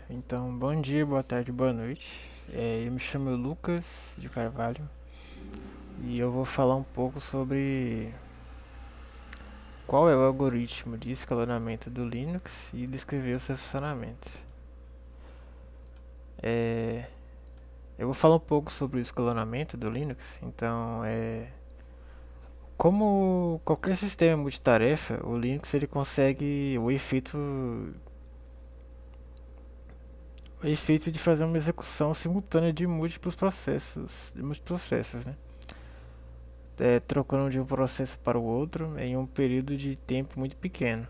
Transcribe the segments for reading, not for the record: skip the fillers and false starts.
Então, bom dia, boa tarde, boa noite. Eu me chamo Lucas de Carvalho e eu vou falar um pouco sobre qual é o algoritmo de escalonamento do Linux e descrever o seu funcionamento. É, eu vou falar um pouco sobre o escalonamento do Linux. Então, como qualquer sistema multitarefa, o Linux ele consegue o efeito de fazer uma execução simultânea de múltiplos processos, né? Trocando de um processo para o outro em um período de tempo muito pequeno.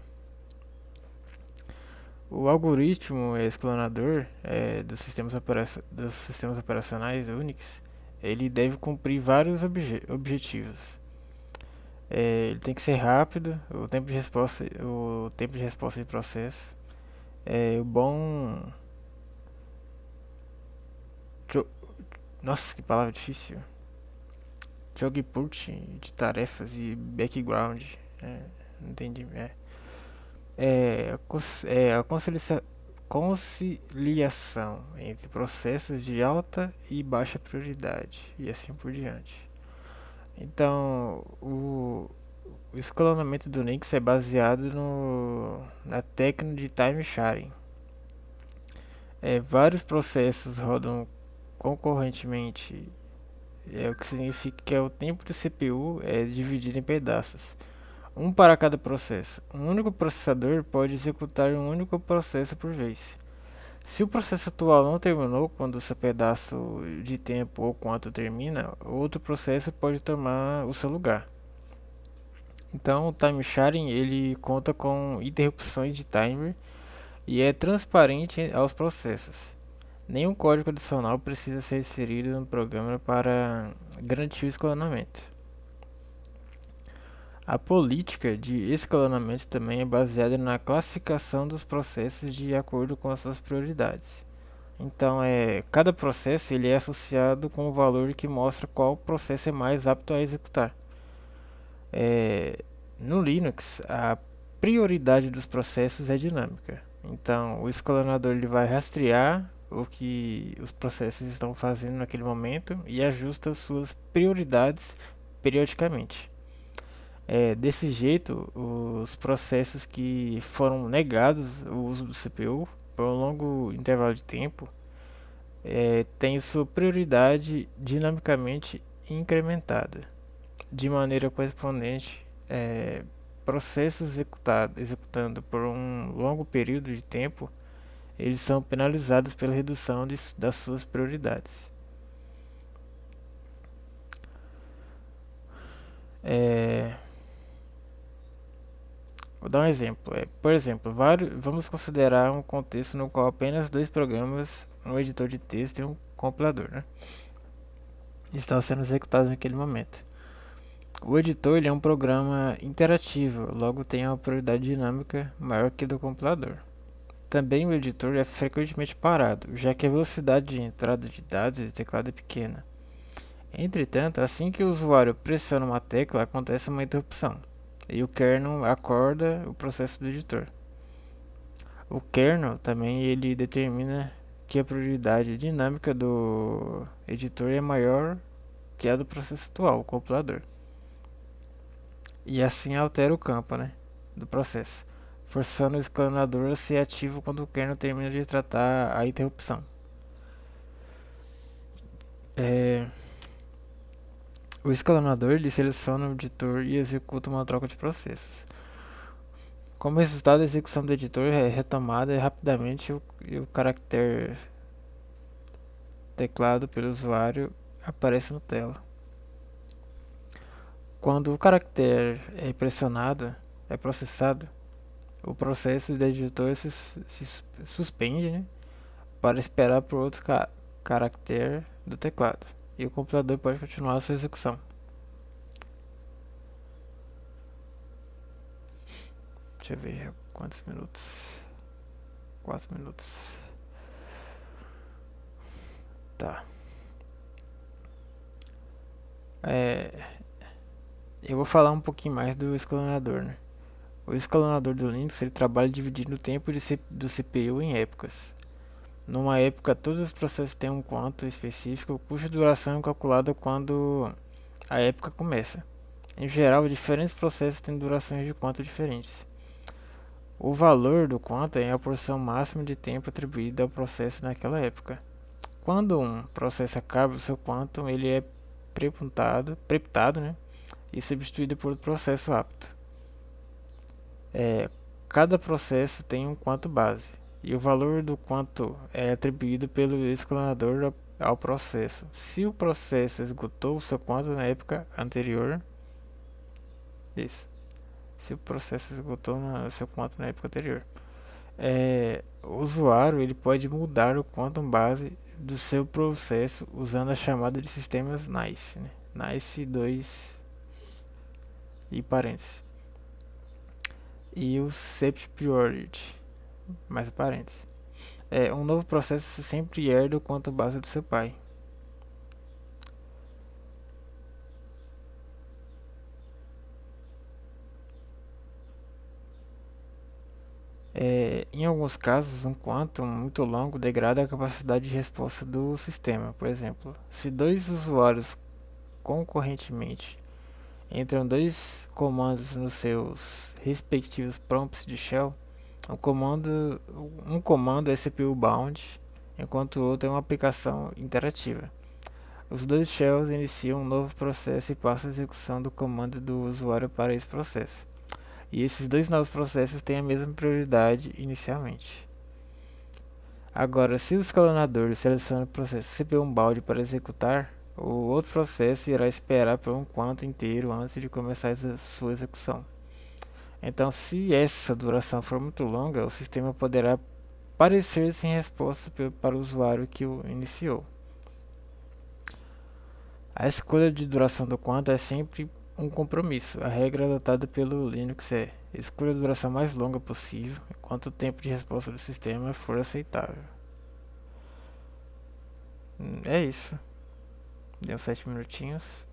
O algoritmo escalonador dos sistemas operacionais Unix, ele deve cumprir vários objetivos. Ele tem que ser rápido, o tempo de resposta de processo. O bom, jo- nossa, que palavra difícil. Output de tarefas e background. Não entendi. A conciliação entre processos de alta e baixa prioridade e assim por diante. Então, o escalonamento do Linux é baseado na técnica de time sharing. Vários processos rodam concorrentemente, o que significa que o tempo de CPU é dividido em pedaços, um para cada processo. Um único processador pode executar um único processo por vez. Se o processo atual não terminou quando o seu pedaço de tempo ou quanto termina, outro processo pode tomar o seu lugar. Então, o time sharing ele conta com interrupções de timer e é transparente aos processos. Nenhum código adicional precisa ser inserido no programa para garantir o escalonamento. A política de escalonamento também é baseada na classificação dos processos de acordo com as suas prioridades. Então, cada processo ele é associado com um valor que mostra qual processo é mais apto a executar. É, no Linux, a prioridade dos processos é dinâmica. Então, o escalonador ele vai rastrear o que os processos estão fazendo naquele momento e ajusta as suas prioridades periodicamente. Desse jeito, os processos que foram negados o uso do CPU por um longo intervalo de tempo têm sua prioridade dinamicamente incrementada. De maneira correspondente, processos executando por um longo período de tempo, eles são penalizados pela redução das suas prioridades. É, Vou dar um exemplo. Por exemplo, vamos considerar um contexto no qual apenas dois programas, um editor de texto e um compilador, né, estão sendo executados naquele momento. O editor ele é um programa interativo, logo tem uma prioridade dinâmica maior que a do compilador. Também o editor é frequentemente parado, já que a velocidade de entrada de dados do teclado é pequena. Entretanto, assim que o usuário pressiona uma tecla, acontece uma interrupção, e o kernel acorda o processo do editor. O kernel também ele determina que a prioridade dinâmica do editor é maior que a do processo atual, o compilador. E assim altera o campo, né, do processo, forçando o escalonador a ser ativo quando o kernel termina de tratar a interrupção. É, o escalonador ele seleciona o editor e executa uma troca de processos. Como resultado, a execução do editor é retomada rapidamente e o caractere teclado pelo usuário aparece na tela. Quando o caractere é processado, o processo do editor se suspende, né, para esperar por outro caractere do teclado, e o computador pode continuar a sua execução. Deixa eu ver quantos minutos. 4 minutos. Tá. É, eu vou falar um pouquinho mais do escalonador, né? O escalonador do Linux ele trabalha dividindo o tempo do CPU em épocas. Numa época, todos os processos têm um quanto específico, cuja duração é calculada quando a época começa. Em geral, diferentes processos têm durações de quanto diferentes. O valor do quanto é a porção máxima de tempo atribuída ao processo naquela época. Quando um processo acaba o seu quantum, ele é preputado, né, e substituído por outro processo apto. Cada processo tem um quanto base, e o valor do quanto é atribuído pelo escalonador ao processo. Se o processo esgotou o seu quanto na época anterior, isso. Se o processo esgotou o seu quanto na época anterior, o usuário ele pode mudar o quantum base do seu processo usando a chamada de sistemas NICE, né? NICE 2 e parênteses. E o set priority, mais parênteses. Um novo processo sempre herda o quantum base do seu pai. Em alguns casos, um quantum muito longo degrada a capacidade de resposta do sistema. Por exemplo, se dois usuários concorrentemente entram dois comandos nos seus respectivos prompts de shell, um comando é CPU bound, enquanto o outro é uma aplicação interativa. Os dois shells iniciam um novo processo e passam a execução do comando do usuário para esse processo. E esses dois novos processos têm a mesma prioridade inicialmente. Agora, se o escalonador seleciona o processo CPU bound para executar, o outro processo irá esperar por um quanto inteiro antes de começar a sua execução. Então, se essa duração for muito longa, o sistema poderá parecer sem resposta para o usuário que o iniciou. A escolha de duração do quanto é sempre um compromisso. A regra adotada pelo Linux é: escolha a duração mais longa possível, enquanto o tempo de resposta do sistema for aceitável. É isso. Deu 7 minutinhos.